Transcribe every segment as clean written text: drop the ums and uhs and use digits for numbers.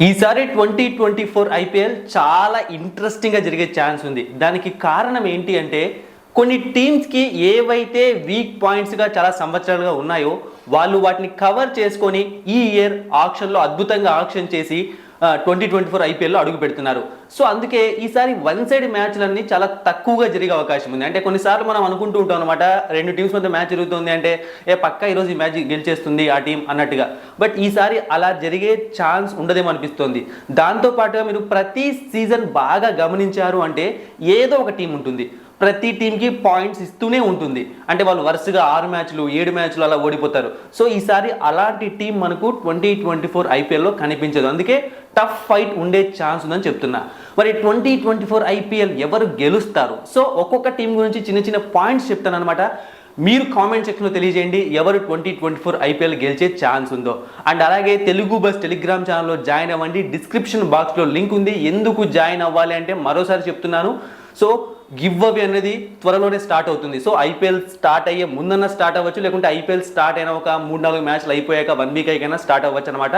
ఈసారి 2024 ఐపీఎల్ చాలా ఇంట్రెస్టింగ్గా జరిగే ఛాన్స్ ఉంది. దానికి కారణం ఏంటి అంటే కొన్ని టీమ్స్కి ఏవైతే వీక్ పాయింట్స్గా చాలా సంవత్సరాలుగా ఉన్నాయో వాళ్ళు వాటిని కవర్ చేసుకొని ఈ ఇయర్ ఆక్షన్లో అద్భుతంగా ఆక్షన్ చేసి 2024 ఐపీఎల్లో అడుగు పెడుతున్నారు. సో అందుకే ఈసారి వన్ సైడ్ మ్యాచ్లన్నీ చాలా తక్కువగా జరిగే అవకాశం ఉంది. అంటే కొన్నిసార్లు మనం అనుకుంటూ ఉంటాం అనమాట, రెండు టీమ్స్ మధ్య మ్యాచ్ జరుగుతుంది అంటే పక్కా ఈరోజు ఈ మ్యాచ్ గెలిచేస్తుంది ఆ టీం అన్నట్టుగా. బట్ ఈసారి అలా జరిగే ఛాన్స్ ఉండదేమో అనిపిస్తుంది. దాంతోపాటుగా మీరు ప్రతి సీజన్ బాగా గమనించారు అంటే ఏదో ఒక టీం ఉంటుంది, ప్రతి టీంకి పాయింట్స్ ఇస్తూనే ఉంటుంది. అంటే వాళ్ళు వరుసగా 6 మ్యాచ్లు 7 మ్యాచ్లు అలా ఓడిపోతారు. సో ఈసారి అలాంటి టీం మనకు 2024 ఐపీఎల్లో కనిపించదు. అందుకే టఫ్ ఫైట్ ఉండే ఛాన్స్ ఉందని చెప్తున్నా. మరి 2024 ఐపీఎల్ ఎవరు గెలుస్తారు? సో ఒక్కొక్క టీం గురించి చిన్న చిన్న పాయింట్స్ చెప్తాను అనమాట. మీరు కామెంట్ సెక్షన్లో తెలియజేయండి ఎవరు 2024 ఐపీఎల్ గెలిచే ఛాన్స్ ఉందో. అండ్ అలాగే తెలుగు బస్ టెలిగ్రామ్ ఛానల్లో జాయిన్ అవ్వండి. డిస్క్రిప్షన్ బాక్స్లో లింక్ ఉంది. ఎందుకు జాయిన్ అవ్వాలి అంటే మరోసారి చెప్తున్నాను, సో గివ్ అవే అనేది త్వరలోనే స్టార్ట్ అవుతుంది. సో ఐపీఎల్ స్టార్ట్ అయ్యే ముందన్న స్టార్ట్ అవ్వచ్చు, లేకుంటే ఐపీఎల్ స్టార్ట్ అయిన ఒక 3-4 మ్యాచ్లు అయిపోయాక 1 వీక్ అయినా స్టార్ట్ అవ్వచ్చు అనమాట.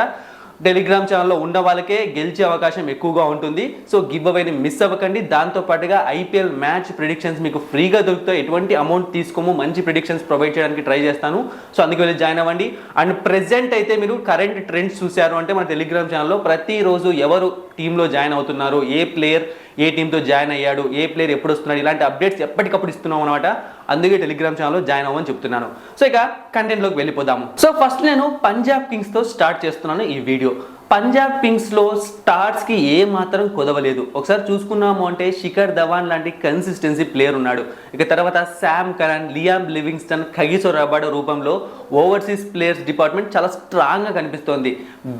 టెలిగ్రామ్ ఛానల్లో ఉన్న వాళ్ళకే గెలిచే అవకాశం ఎక్కువగా ఉంటుంది. సో గివ్ అవేని మిస్ అవ్వకండి. దాంతోపాటుగా ఐపీఎల్ మ్యాచ్ ప్రిడిక్షన్స్ మీకు ఫ్రీగా దొరుకుతాయి. ఎటువంటి అమౌంట్ తీసుకోము, మంచి ప్రిడిక్షన్స్ ప్రొవైడ్ చేయడానికి ట్రై చేస్తాను. సో అందుకే వెళ్ళి జాయిన్ అవ్వండి. అండ్ ప్రెజెంట్ అయితే మీరు కరెంట్ ట్రెండ్స్ చూశారు అంటే మన టెలిగ్రామ్ ఛానల్లో ప్రతిరోజు ఎవరు టీంలో జాయిన్ అవుతున్నారు, ఏ ప్లేయర్ ఏ టీంతో జాయిన్ అయ్యాడు, ఏ ప్లేయర్ ఎప్పుడు వస్తున్నాడు, ఇలాంటి అప్డేట్స్ ఎప్పటికప్పుడు ఇస్తున్నాం అనమాట. అందుకే టెలిగ్రామ్ ఛానల్లో జాయిన్ అవ్వమని చెప్తున్నాను. సో ఇక కంటెంట్లోకి వెళ్ళిపోదాము. సో ఫస్ట్ నేను పంజాబ్ కింగ్స్తో స్టార్ట్ చేస్తున్నాను ఈ వీడియో. పంజాబ్ కింగ్స్లో స్టార్స్కి ఏ మాత్రం కుదవలేదు. ఒకసారి చూసుకున్నాము అంటే శిఖర్ ధవాన్ లాంటి కన్సిస్టెన్సీ ప్లేయర్ ఉన్నాడు. ఇక తర్వాత Sam Curran, Liam Livingstone, Kagiso Rabada రూపంలో ఓవర్సీస్ ప్లేయర్స్ డిపార్ట్మెంట్ చాలా స్ట్రాంగ్గా కనిపిస్తోంది.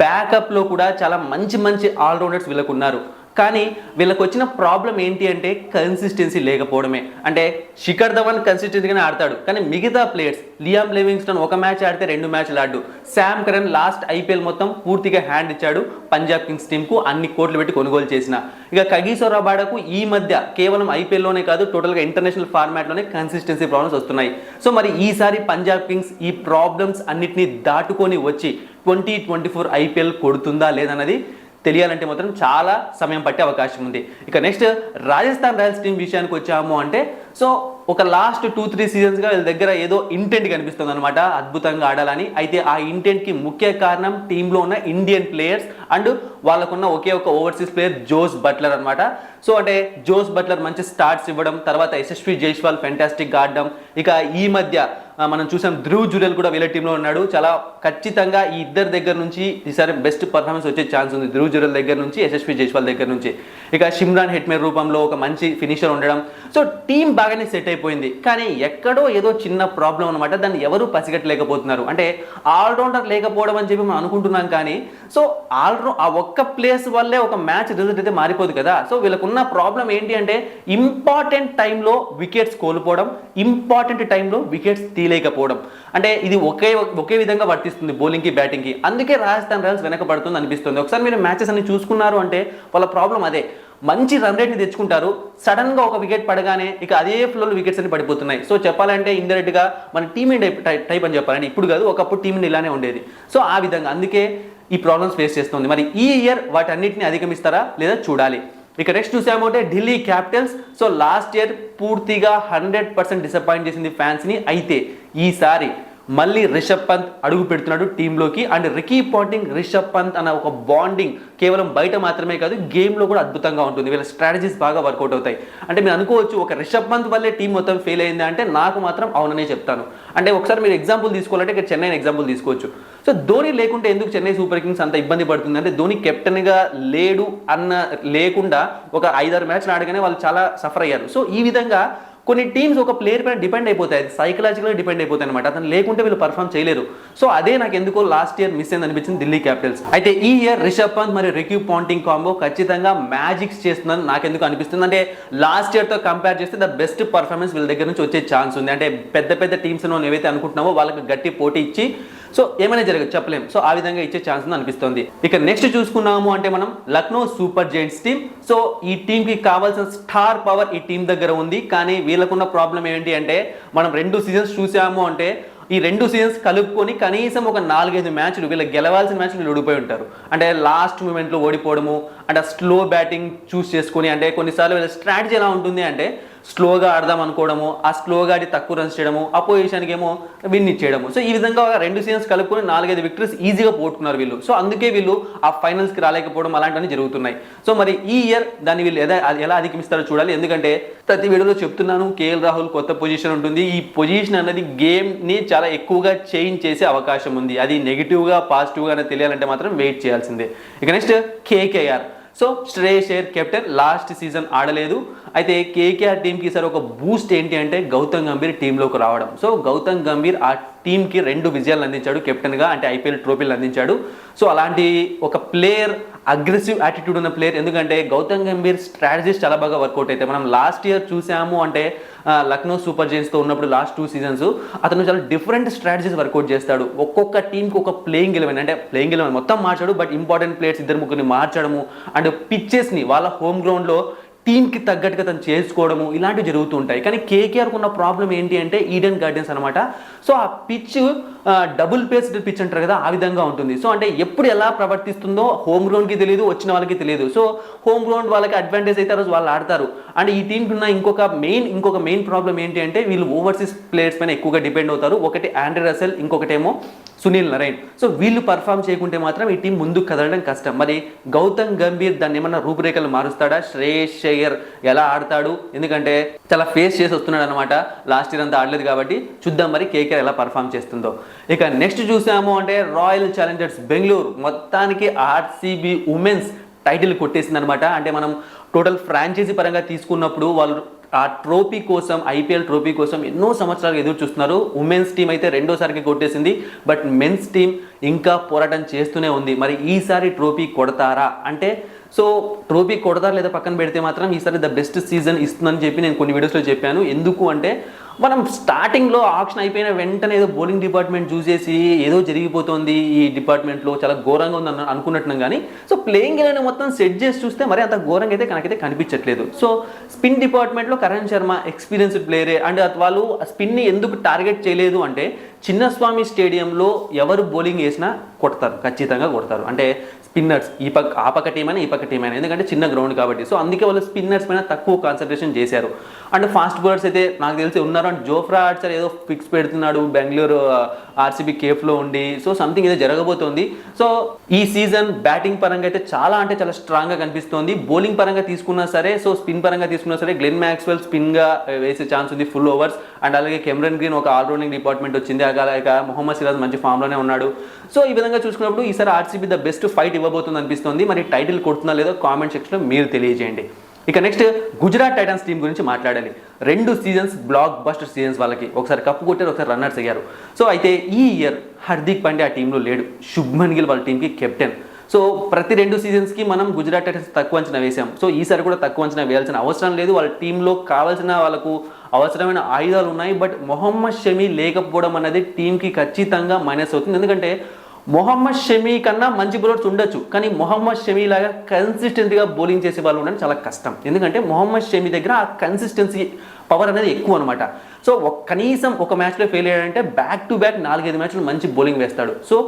బ్యాకప్లో కూడా చాలా మంచి మంచి ఆల్రౌండర్స్ వీళ్ళకు ఉన్నారు. కానీ వీళ్ళకి వచ్చిన ప్రాబ్లం ఏంటి అంటే కన్సిస్టెన్సీ లేకపోవడమే. అంటే శిఖర్ ధవన్ కన్సిస్టెన్సీగానే ఆడతాడు, కానీ మిగతా ప్లేయర్స్ లియామ్ లివింగ్స్టన్ ఒక మ్యాచ్ ఆడితే 2 మ్యాచ్లు ఆడు. శామ్ కరన్ లాస్ట్ ఐపీఎల్ మొత్తం పూర్తిగా హ్యాండ్ ఇచ్చాడు పంజాబ్ కింగ్స్ టీంకు, అన్ని కోట్లు పెట్టి కొనుగోలు చేసిన. ఇక కగిసో రబాడాకు ఈ మధ్య కేవలం ఐపీఎల్లోనే కాదు టోటల్గా ఇంటర్నేషనల్ ఫార్మాట్లోనే కన్సిస్టెన్సీ ప్రాబ్లమ్స్ వస్తున్నాయి. సో మరి ఈసారి పంజాబ్ కింగ్స్ ఈ ప్రాబ్లమ్స్ అన్నిటినీ దాటుకొని వచ్చి 2024 ఐపీఎల్ కొడుతుందా లేదన్నది తెలియాలంటే మాత్రం చాలా సమయం పట్టే అవకాశం ఉంది. ఇక నెక్స్ట్ రాజస్థాన్ రాయల్స్ టీం విషయానికి వచ్చాము అంటే సో ఒక లాస్ట్ 2-3 సీజన్స్గా వీళ్ళ దగ్గర ఏదో ఇంటెంట్ కనిపిస్తుంది అనమాట, అద్భుతంగా ఆడాలని. అయితే ఆ ఇంటెంట్కి ముఖ్య కారణం టీంలో ఉన్న ఇండియన్ ప్లేయర్స్ అండ్ వాళ్ళకున్న ఒకే ఒక ఓవర్సీస్ ప్లేయర్ జోస్ బట్లర్ అనమాట. సో అంటే జోస్ బట్లర్ మంచి స్టార్ట్స్ ఇవ్వడం, తర్వాత యశస్వి జైస్వాల్ ఫెంటాస్టిక్గా ఆడడం. ఇక ఈ మధ్య మనం చూసాం ధ్రువ్ జురెల్ కూడా వీళ్ళ టీంలో ఉన్నాడు. చాలా ఖచ్చితంగా ఈ ఇద్దరి దగ్గర నుంచి ఈసారి బెస్ట్ పర్ఫార్మెన్స్ వచ్చే ఛాన్స్ ఉంది, ధ్రువ్ జురెల్ దగ్గర నుంచి, యశస్వి జైస్వాల్ దగ్గర నుంచి. ఇక షిమ్రాన్ హెట్మేర్ రూపంలో ఒక మంచి ఫినిషర్ ఉండడం. సో టీం బాగానే సెట్ అయిపోయింది, కానీ ఎక్కడో ఏదో చిన్న ప్రాబ్లం అనమాట. దాన్ని ఎవరు పసిగట్టలేకపోతున్నారు. అంటే ఆల్రౌండర్ లేకపోవడం అని చెప్పి మనం అనుకుంటున్నాం, కానీ సో ఆ ఒక్క ప్లేస్ వల్లే ఒక మ్యాచ్ రిజల్ట్ అయితే మారిపోదు కదా. సో వీళ్ళకున్న ప్రాబ్లం ఏంటి అంటే ఇంపార్టెంట్ టైంలో వికెట్స్ కోల్పోవడం, ఇంపార్టెంట్ టైంలో వికెట్స్ తీయలేకపోవడం. అంటే ఇది ఒకే విధంగా వర్తిస్తుంది బౌలింగ్కి బ్యాటింగ్కి. అందుకే రాజస్థాన్ రాయల్స్ వెనకబడుతుంది అనిపిస్తుంది. ఒకసారి మీరు మ్యాచెస్ అన్ని చూసుకున్నారు అంటే వాళ్ళ ప్రాబ్లం అదే. మంచి రన్ రేట్ని తెచ్చుకుంటారు, సడన్గా ఒక వికెట్ పడగానే ఇక అదే ఫ్లోలో వికెట్స్ అన్ని పడిపోతున్నాయి. సో చెప్పాలంటే ఇండైరెక్ట్గా మన టీమిండియా టైప్ అని చెప్పాలంటే, ఇప్పుడు కాదు ఒకప్పుడు టీమిండియా ఇలానే ఉండేది. సో ఆ విధంగా అందుకే ఈ ప్రాబ్లమ్స్ ఫేస్ చేస్తుంది. మరి ఈ ఇయర్ వాటన్నిటిని అధిగమిస్తారా లేదా చూడాలి. ఇక నెక్స్ట్ చూసామంటే Delhi Capitals. So last year పూర్తిగా 100% డిసప్పాయింట్ చేసింది ఫ్యాన్స్ని. అయితే ఈసారి మళ్ళీ రిషబ్ పంత్ అడుగు పెడుతున్నాడు టీంలోకి. And Ricky Ponting, Rishabh Pant అన్న ఒక బాండింగ్ కేవలం బయట మాత్రమే కాదు గేమ్లో కూడా అద్భుతంగా ఉంటుంది. వీళ్ళ స్ట్రాటజీస్ బాగా వర్కౌట్ అవుతాయి. అంటే మీరు అనుకోవచ్చు ఒక రిషబ్ పంత్ వల్లే టీం మొత్తం ఫెయిల్ అయింది అంటే నాకు మాత్రం అవుననే చెప్తాను. అంటే ఒకసారి మీరు ఎగ్జాంపుల్ తీసుకోవాలంటే ఇక్కడ చెన్నై ఎగ్జాంపుల్ తీసుకోవచ్చు. సో ధోని లేకుంటే ఎందుకు చెన్నై సూపర్ కింగ్స్ అంత ఇబ్బంది పడుతుంది అంటే ధోని కెప్టెన్గా లేడు లేకుండా ఒక 5-6 మ్యాచ్లు ఆడగానే వాళ్ళు చాలా సఫర్ అయ్యారు. సో ఈ విధంగా కొన్ని టీమ్స్ ఒక ప్లేయర్ పైన డిపెండ్ అయిపోతాయి, సైకలాజికల్గా డిపెండ్ అయిపోతాయి అనమాట. అతను లేకుంటే వీళ్ళు పర్ఫామ్ చేయలేరు. సో అదే నాకు ఎందుకో లాస్ట్ ఇయర్ మిస్ అయింది అనిపించింది ఢిల్లీ క్యాపిటల్స్. అయితే ఈ ఇయర్ రిషబ్ పంత్ మరియు రికీ పాంటింగ్ కాంబో ఖచ్చితంగా మ్యాజిక్స్ చేస్తుందని నాకు ఎందుకు అనిపిస్తుంది అంటే లాస్ట్ ఇయర్తో కంపేర్ చేస్తే ద బెస్ట్ పర్ఫార్మెన్స్ వీళ్ళ దగ్గర నుంచి వచ్చే ఛాన్స్ ఉంది. అంటే పెద్ద పెద్ద టీమ్స్ మనం ఏవైతే అనుకుంటున్నామో వాళ్ళకి గట్టి పోటీ ఇచ్చి సో ఏమైనా జరగదు చెప్పలేం. సో ఆ విధంగా ఇచ్చే ఛాన్స్ అనిపిస్తుంది. ఇక నెక్స్ట్ చూసుకున్నాము అంటే మనం Lucknow super Giants team. So ఈ టీంకి కావాల్సిన స్టార్ పవర్ ఈ టీం దగ్గర ఉంది, కానీ వీళ్ళకున్న ప్రాబ్లం ఏంటి అంటే మనం 2 సీజన్స్ చూసాము అంటే ఈ 2 సీజన్స్ కలుపుకొని కనీసం ఒక 4-5 మ్యాచ్లు వీళ్ళు గెలవాల్సిన మ్యాచ్లు వీళ్ళు ఓడిపోయి ఉంటారు. అంటే లాస్ట్ మూమెంట్లో ఓడిపోవడము, అంటే స్లో బ్యాటింగ్ చూస్ చేసుకొని, అంటే కొన్నిసార్లు వీళ్ళ స్ట్రాటజీ ఎలా ఉంటుంది అంటే స్లోగా ఆడదాం అనుకోవడము, ఆ స్లోగా ఆడి తక్కువ రన్స్ చేయడము, అపోజిషన్కి ఏమో విన్ ఇచ్చేయడము. సో ఈ విధంగా 2 సీజన్స్ కలుపుకొని 4-5 విక్టరీస్ ఈజీగా పోగొట్టుకున్నారు వీళ్ళు. సో అందుకే వీళ్ళు ఆ ఫైనల్స్కి రాలేకపోవడం అలాంటివన్నీ జరుగుతున్నాయి. సో మరి ఈ ఇయర్ దాన్ని వీళ్ళు ఎలా అధిగమిస్తారో చూడాలి. ఎందుకంటే ప్రతి వీడియోలో చెప్తున్నాను, కేఎల్ రాహుల్ కొత్త పొజిషన్ ఉంటుంది. ఈ పొజిషన్ అనేది గేమ్ని చాలా ఎక్కువగా చేంజ్ చేసే అవకాశం ఉంది. అది నెగిటివ్గా పాజిటివ్గా తెలియాలంటే మాత్రం వెయిట్ చేయాల్సిందే. ఇక next KKR. So Shreyas Iyer captain, last season ఆడలేదు. అయితే కేకేఆర్ టీంకి ఈసారి ఒక బూస్ట్ ఏంటి అంటే గౌతమ్ గంభీర్ టీంలోకి రావడం. సో గౌతమ్ గంభీర్ ఆ టీంకి 2 విజయాలు అందించాడు కెప్టెన్గా, అంటే ఐపీఎల్ ట్రోఫీలు అందించాడు. సో అలాంటి ఒక ప్లేయర్, అగ్రెసివ్ యాటిట్యూడ్ ఉన్న ప్లేయర్. ఎందుకంటే గౌతమ్ గంభీర్ స్ట్రాటజీస్ చాలా బాగా వర్కౌట్ అవుతాయి. మనం లాస్ట్ ఇయర్ చూసాము అంటే లక్నో సూపర్ జైంట్స్తో ఉన్నప్పుడు లాస్ట్ 2 సీజన్స్ అతను చాలా డిఫరెంట్ స్ట్రాటజీస్ వర్కౌట్ చేస్తాడు. ఒక్కొక్క టీంకి ఒక ప్లేయింగ్ ఎలెవెన్, అంటే ప్లేయింగ్ ఎలెవెన్ మొత్తం మార్చాడు, బట్ ఇంపార్టెంట్ ప్లేయర్స్ 2-3 మార్చడము, అండ్ పిచ్చెస్ని వాళ్ళ హోమ్ గ్రౌండ్లో టీంకి తగ్గట్టుగా తను చేసుకోవడము ఇలాంటివి జరుగుతూ ఉంటాయి. కానీ కేకేఆర్కు ఉన్న ప్రాబ్లం ఏంటి అంటే ఈడెన్ గార్డెన్స్ అనమాట. సో ఆ పిచ్ డబుల్ పేస్డ్ పిచ్ అంటారు కదా, ఆ విధంగా ఉంటుంది. సో అంటే ఎప్పుడు ఎలా ప్రవర్తిస్తుందో హోమ్ గ్రౌండ్కి తెలియదు, వచ్చిన వాళ్ళకి తెలియదు. సో హోమ్ గ్రౌండ్ వాళ్ళకి అడ్వాంటేజ్ అయితే రోజు వాళ్ళు ఆడతారు. అండ్ ఈ టీంకి ఉన్న ఇంకొక మెయిన్ ప్రాబ్లం ఏంటి అంటే వీళ్ళు ఓవర్సీస్ ప్లేయర్స్ పైన ఎక్కువగా డిపెండ్ అవుతారు. ఒకటి ఆండ్రే రసెల్, ఇంకొకటేమో సునీల్ నరైన్. సో వీళ్ళు పర్ఫామ్ చేయకుంటే మాత్రం ఈ టీం ముందుకు కదలడం కష్టం. మరి గౌతమ్ గంభీర్ దాన్ని ఏమన్నా రూపురేఖలు మారుస్తాడా? శ్రేయస్ అయ్యర్ ఎలా ఆడతాడు? ఎందుకంటే చాలా ఫేస్ చేసి వస్తున్నాడు అనమాట. లాస్ట్ ఇయర్ అంతా ఆడలేదు కాబట్టి చూద్దాం మరి కేకేఆర్ ఎలా పర్ఫామ్ చేస్తుందో. ఇక నెక్స్ట్ చూసాము అంటే రాయల్ ఛాలెంజర్స్ బెంగళూరు మొత్తానికి ఆర్సీబీ ఉమెన్స్ టైటిల్ కొట్టేసింది అనమాట. అంటే మనం టోటల్ ఫ్రాంచైజీ పరంగా తీసుకున్నప్పుడు వాళ్ళు ఆ ట్రోఫీ కోసం, ఐపీఎల్ ట్రోఫీ కోసం ఎన్నో సంవత్సరాలు ఎదురు చూస్తున్నారు. ఉమెన్స్ టీం అయితే 2సారికి కొట్టేసింది, బట్ మెన్స్ టీం ఇంకా పోరాటం చేస్తూనే ఉంది. మరి ఈసారి ట్రోఫీ కొడతారా అంటే, సో ట్రోఫీ కొడతారా లేదా పక్కన పెడితే మాత్రం ఈసారి ద బెస్ట్ సీజన్ ఇస్తుందని చెప్పి నేను కొన్ని వీడియోస్లో చెప్పాను. ఎందుకు అంటే మనం స్టార్టింగ్లో ఆప్షన్ అయిపోయిన వెంటనే ఏదో బౌలింగ్ డిపార్ట్మెంట్ చూసేసి ఏదో జరిగిపోతుంది ఈ డిపార్ట్మెంట్లో, చాలా ఘోరంగా ఉంది అనుకున్నట్టున్నాం. కానీ సో ప్లేయింగ్ ఎలెవెన్ మొత్తం సెట్ చేసి చూస్తే మరి అంత ఘోరంగా అయితే నాకైతే కనిపించట్లేదు. సో స్పిన్ డిపార్ట్మెంట్లో కరణ్ శర్మ ఎక్స్పీరియన్స్డ్ ప్లేయరే. అండ్ వాళ్ళు స్పిన్ని ఎందుకు టార్గెట్ చేయలేదు అంటే చిన్నస్వామి స్టేడియంలో ఎవరు బౌలింగ్ వేసినా కొడతారు, ఖచ్చితంగా కొడతారు. అంటే స్పిన్నర్స్ ఆ పక్క టీం అయినా ఈ పక్క టీం అయినా, ఎందుకంటే చిన్న గ్రౌండ్ కాబట్టి. సో అందుకే వాళ్ళు స్పిన్నర్స్ పైన తక్కువ కాన్సన్ట్రేషన్ చేశారు. అండ్ ఫాస్ట్ బౌలర్స్ అయితే నాకు తెలిసి ఉన్నారు. అండ్ జోఫ్రా ఆర్చర్ ఏదో ఫిక్స్ పెడుతున్నాడు బెంగళూరు ఆర్సీబీ కేఫ్లో ఉండి. సో సంథింగ్ ఏదో జరగబోతోంది. సో ఈ సీజన్ బ్యాటింగ్ పరంగా అయితే చాలా స్ట్రాంగ్గా కనిపిస్తోంది. బౌలింగ్ పరంగా తీసుకున్నా సరే, సో స్పిన్ పరంగా తీసుకున్నా సరే గ్లెన్ మ్యాక్స్వెల్ స్పిన్గా వేసే ఛాన్స్ ఉంది, ఫుల్ ఓవర్స్. అండ్ అలాగే కెమెరన్ గ్రీన్ ఒక ఆల్రౌండింగ్ డిపార్ట్మెంట్ వచ్చింది. అలాగే మొహమ్మద్ సిరాజ్ మంచి ఫామ్లోనే ఉన్నాడు. సో ఈ విధంగా చూసుకున్నప్పుడు ఈసారి ఆర్సీబీ ద బెస్ట్ ఫైట్ ఇవ్వబోతుంది అనిపిస్తుంది. మరి టైటిల్ కొడుతుందా లేదో కామెంట్ సెక్షన్లో మీరు తెలియజేయండి. ఇక నెక్స్ట్ గుజరాత్ టైటన్స్ టీం గురించి మాట్లాడాలి. 2 సీజన్స్ బ్లాక్ బస్టర్ సీజన్స్ వాళ్ళకి. ఒకసారి కప్పు కొట్టారు, ఒకసారి రన్నర్స్ అయ్యారు. సో అయితే ఈ ఇయర్ హార్దిక్ పాండ్యా ఆ టీంలో లేడు. శుభ్మన్ గిల్ వాళ్ళ టీంకి కెప్టెన్. సో ప్రతి 2 సీజన్స్కి మనం గుజరాత్ టైటన్స్ తక్కువ అంచనా వేసాం. సో ఈసారి కూడా తక్కువ అంచనా వేయాల్సిన అవసరం లేదు. వాళ్ళ టీంలో కావాల్సిన వాళ్ళకు అవసరమైన ఆయుధాలు ఉన్నాయి. బట్ మొహమ్మద్ షమీ లేకపోవడం అనేది టీంకి ఖచ్చితంగా మైనస్ అవుతుంది. ఎందుకంటే మొహమ్మద్ షమీ కన్నా మంచి బౌలర్స్ ఉండొచ్చు, కానీ మొహమ్మద్ షమీ లాగా కన్సిస్టెంట్గా బౌలింగ్ చేసే వాళ్ళు ఉండడం చాలా కష్టం. ఎందుకంటే మొహమ్మద్ షమీ దగ్గర ఆ కన్సిస్టెన్సీ పవర్ అనేది ఎక్కువ అనమాట. సో కనీసం ఒక మ్యాచ్లో ఫెయిల్ అయ్యాడంటే బ్యాక్ టు బ్యాక్ 4-5 మ్యాచ్లు మంచి బౌలింగ్ వేస్తాడు. సో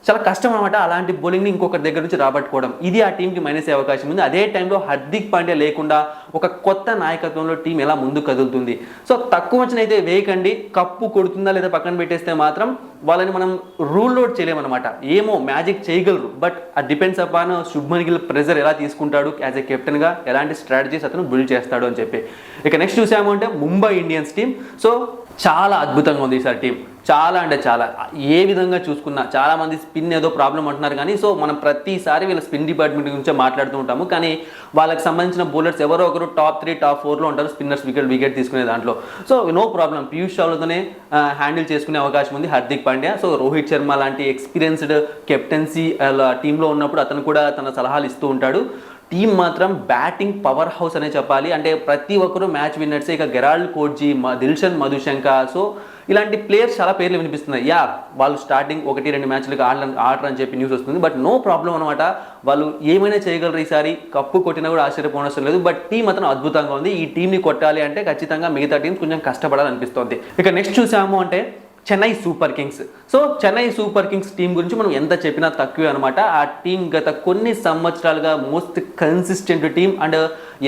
చాలా కష్టం అనమాట అలాంటి బౌలింగ్ని ఇంకొకరి దగ్గర నుంచి రాబట్టుకోవడం. ఇది ఆ టీంకి మైనస్ అయ్యే అవకాశం ఉంది. అదే టైంలో హార్దిక్ పాండ్యా లేకుండా ఒక కొత్త నాయకత్వంలో టీం ఎలా ముందుకు కదులుతుంది. సో తక్కువ అంచనా అయితే వేయకండి. కప్పు కొడుతుందా లేదా పక్కన పెట్టేస్తే మాత్రం వాళ్ళని మనం రూల్ అవుట్ చేయలేమన్నమాట. ఏమో మ్యాజిక్ చేయగలరు, బట్ అది depends upon Shubman Gill pressure ఎలా తీసుకుంటాడు యాజ్ ఎ కెప్టెన్గా, ఎలాంటి స్ట్రాటజీస్ అతను బిల్డ్ చేస్తాడు అని చెప్పి. ఇక నెక్స్ట్ చూసాము అంటే ముంబై ఇండియన్స్ టీం. సో చాలా అద్భుతంగా ఉంది ఈసారి టీం. చాలా ఏ విధంగా చూసుకున్నా చాలామంది స్పిన్ ఏదో ప్రాబ్లం అంటున్నారు. కానీ సో మనం ప్రతిసారి వీళ్ళ స్పిన్ డిపార్ట్మెంట్ గురించే మాట్లాడుతూ ఉంటాము. కానీ వాళ్ళకి సంబంధించిన బౌలర్స్ ఎవరో ఒకరు టాప్ 3, టాప్ 4లో ఉంటారు స్పిన్నర్స్ వికెట్ తీసుకునే దాంట్లో. సో నో ప్రాబ్లం, పీయూష్ చావ్లాతోనే హ్యాండిల్ చేసుకునే అవకాశం ఉంది హార్దిక్ పాండ్యా. సో రోహిత్ శర్మ లాంటి ఎక్స్పీరియన్స్డ్ కెప్టెన్సీ టీంలో ఉన్నప్పుడు అతను కూడా తన సలహాలు ఇస్తూ ఉంటాడు. టీం మాత్రం బ్యాటింగ్ పవర్ హౌస్ అనే చెప్పాలి. అంటే ప్రతి ఒక్కరు మ్యాచ్ విన్నర్సే. ఇక గెరాల్డ్ కోట్జీ, దిల్షన్ మధుశంక, సో ఇలాంటి ప్లేయర్స్ చాలా పేర్లు వినిపిస్తున్నాయి. వాళ్ళు స్టార్టింగ్ 1-2 మ్యాచ్లకు ఆడరు అని చెప్పి న్యూస్ వస్తుంది. బట్ నో ప్రాబ్లం అనమాట, వాళ్ళు ఏమైనా చేయగలరు. ఈసారి కప్పు కొట్టినా కూడా ఆశ్చర్యపోనవసరం లేదు. బట్ టీం మాత్రం అద్భుతంగా ఉంది. ఈ టీంని కొట్టాలి అంటే ఖచ్చితంగా మిగతా టీం కొంచెం కష్టపడాలనిపిస్తుంది. ఇక నెక్స్ట్ చూసాము అంటే Chennai super Kings. So Chennai super Kings team గురించి మనం ఎంత చెప్పినా తక్కువే అనమాట. ఆ టీం గత కొన్ని సంవత్సరాలుగా most consistent team and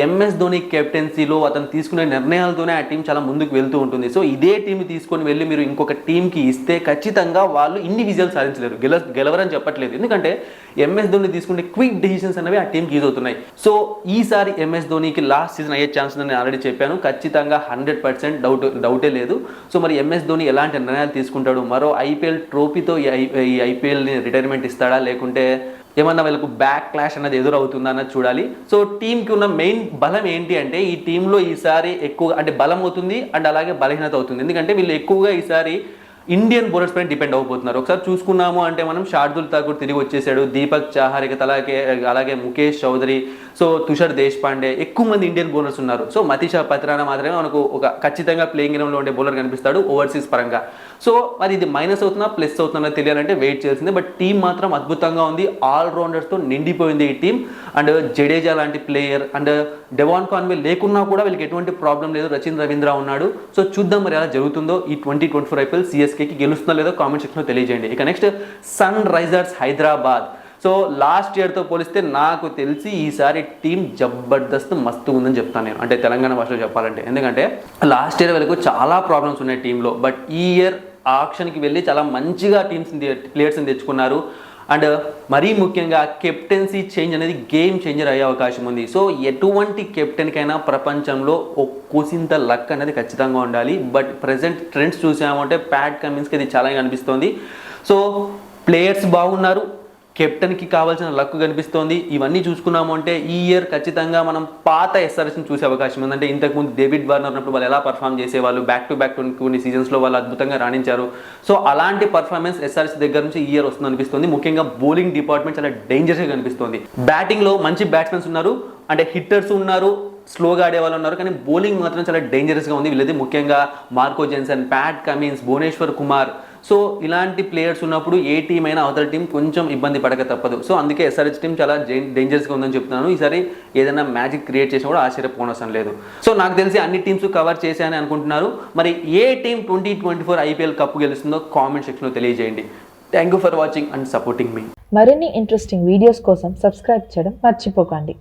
M S Dhoni కెప్టెన్సీలో అతను తీసుకునే నిర్ణయాలతోనే ఆ టీం చాలా ముందుకు వెళ్తూ ఉంటుంది. సో ఇదే టీం తీసుకొని వెళ్ళి మీరు ఇంకొక టీంకి ఇస్తే ఖచ్చితంగా వాళ్ళు ఇన్ని విజయాలు సాధించలేరు. గెలవరని చెప్పట్లేదు, ఎందుకంటే ఎంఎస్ ధోని తీసుకునే క్విక్ డెసిషన్స్ అనేవి ఆ టీంకి యూజ్ అవుతున్నాయి. సో ఈసారి ఎంఎస్ ధోనికి లాస్ట్ సీజన్ అయ్యే ఛాన్స్ ఉందని నేను ఆల్రెడీ చెప్పాను. ఖచ్చితంగా 100% డౌటే లేదు. సో మరి ఎంఎస్ ధోని ఎలాంటి నిర్ణయాలు తీసుకుంటాడు, మరో ఐపీఎల్ ట్రోఫీతో ఈ ఐపీఎల్ని రిటైర్మెంట్ ఇస్తాడా, లేకుంటే ఏమన్నా వీళ్ళకు బ్యాక్ క్లాష్ అనేది ఎదురవుతుందా అన్నది చూడాలి. సో టీంకి ఉన్న మెయిన్ బలం ఏంటి అంటే ఈ టీంలో ఈసారి ఎక్కువ అంటే బలం అవుతుంది అండ్ అలాగే బలహీనత అవుతుంది. ఎందుకంటే వీళ్ళు ఎక్కువగా ఈసారి ఇండియన్ బౌలర్స్ పైన డిపెండ్ అయిపోతున్నారు. ఒకసారి చూసుకున్నాము అంటే మనం శార్దుల్ ఠాకూర్ తిరిగి వచ్చేసాడు, దీపక్ చాహర్, అలాగే ముఖేష్ చౌదరి, సో తుషార్ దేశపాండే, ఎక్కువ మంది ఇండియన్ బౌలర్స్ ఉన్నారు. సో మతీషా పత్రానా మాత్రమే మనకు ఒక ఖచ్చితంగా ప్లేయింగ్ గ్రౌండ్లో ఉండే బౌలర్ కనిపిస్తాడు ఓవర్సీస్ పరంగా. సో మరి ఇది మైనస్ అవుతుందా ప్లస్ అవుతుందా తెలియాలంటే వెయిట్ చేయాల్సిందే. బట్ టీం మాత్రం అద్భుతంగా ఉంది, ఆల్రౌండర్స్తో నిండిపోయింది ఈ టీం. అండ్ జడేజా లాంటి ప్లేయర్ అండ్ డెవాన్ కాన్వే లేకున్నా కూడా వీళ్ళకి ఎటువంటి ప్రాబ్లం లేదు, రచిన్ రవీంద్ర ఉన్నాడు. సో చూద్దాం మరి ఎలా జరుగుతుందో ఈ 2024 ఐపీఎల్. సిఎస్కేకి గెలుస్తుందో లేదో కామెంట్ సెక్షన్లో తెలియజేయండి. ఇక next Sunrisers Hyderabad. So last ఇయర్తో పోలిస్తే నాకు తెలిసి ఈసారి టీం జబర్దస్త్ మస్తు ఉందని చెప్తాను నేను, అంటే తెలంగాణ భాషలో చెప్పాలంటే. ఎందుకంటే లాస్ట్ ఇయర్ వరకు చాలా ప్రాబ్లమ్స్ ఉన్నాయి టీంలో, బట్ ఈ ఇయర్ ఆక్షన్కి వెళ్ళి చాలా మంచిగా ప్లేయర్స్ని తెచ్చుకున్నారు. అండ్ మరీ ముఖ్యంగా కెప్టెన్సీ చేంజ్ అనేది గేమ్ చేంజర్ అయ్యే అవకాశం ఉంది. సో ఎటువంటి కెప్టెన్కైనా ప్రపంచంలో ఒక్కోసింత లక్ అనేది ఖచ్చితంగా ఉండాలి. బట్ ప్రజెంట్ ట్రెండ్స్ చూసామంటే ప్యాట్ కమిన్స్కి అది చాలా కనిపిస్తోంది. సో ప్లేయర్స్ బాగున్నారు, కెప్టెన్కి కావాల్సిన లక్ కనిపిస్తోంది. ఇవన్నీ చూసుకున్నాము అంటే ఈ ఇయర్ ఖచ్చితంగా మనం పాత ఎస్ఆర్ఎస్ని చూసే అవకాశం ఉంది. అంటే ఇంతకుముందు డేవిడ్ వార్నర్ ఉన్నప్పుడు వాళ్ళు ఎలా పర్ఫామ్ చేసేవాళ్ళు, బ్యాక్ టు బ్యాక్ కొన్ని సీజన్స్లో వాళ్ళు అద్భుతంగా రాణించారు. సో అలాంటి పర్ఫార్మెన్స్ ఎస్ఆర్ఎస్ దగ్గర నుంచి ఈ ఇయర్ వస్తుంది అనిపిస్తుంది. ముఖ్యంగా బౌలింగ్ డిపార్ట్మెంట్ చాలా డేంజరస్గా కనిపిస్తుంది. బ్యాటింగ్లో మంచి బ్యాట్స్మెన్స్ ఉన్నారు, అంటే హిట్టర్స్ ఉన్నారు, స్లోగా ఆడే వాళ్ళు ఉన్నారు, కానీ బౌలింగ్ మాత్రం చాలా డేంజరస్గా ఉంది వీళ్ళది. ముఖ్యంగా Marco Jansen, Pat Cummins, Bhuvneshwar Kumar. So ఇలాంటి ప్లేయర్స్ ఉన్నప్పుడు ఏ టీం అయినా అవతల టీం కొంచెం ఇబ్బంది పడక తప్పదు. సో అందుకే ఎస్ఆర్హెచ్ టీం చాలా డేంజరస్గా ఉందని చెప్తున్నాను. ఈసారి ఏదైనా మ్యాజిక్ క్రియేట్ చేసినా కూడా ఆశ్చర్యపోనవసరం లేదు. సో నాకు తెలిసి అన్ని టీమ్స్ కవర్ చేశాయని అనుకుంటున్నారు. మరి ఏ టీం 2024 ఐపీఎల్ కప్పు గెలుస్తుందో కామెంట్ సెక్షన్లో తెలియజేయండి. Thank you for watching and supporting మీ. మరిన్ని ఇంట్రెస్టింగ్ వీడియోస్ కోసం సబ్స్క్రైబ్ చేయడం మర్చిపోకండి.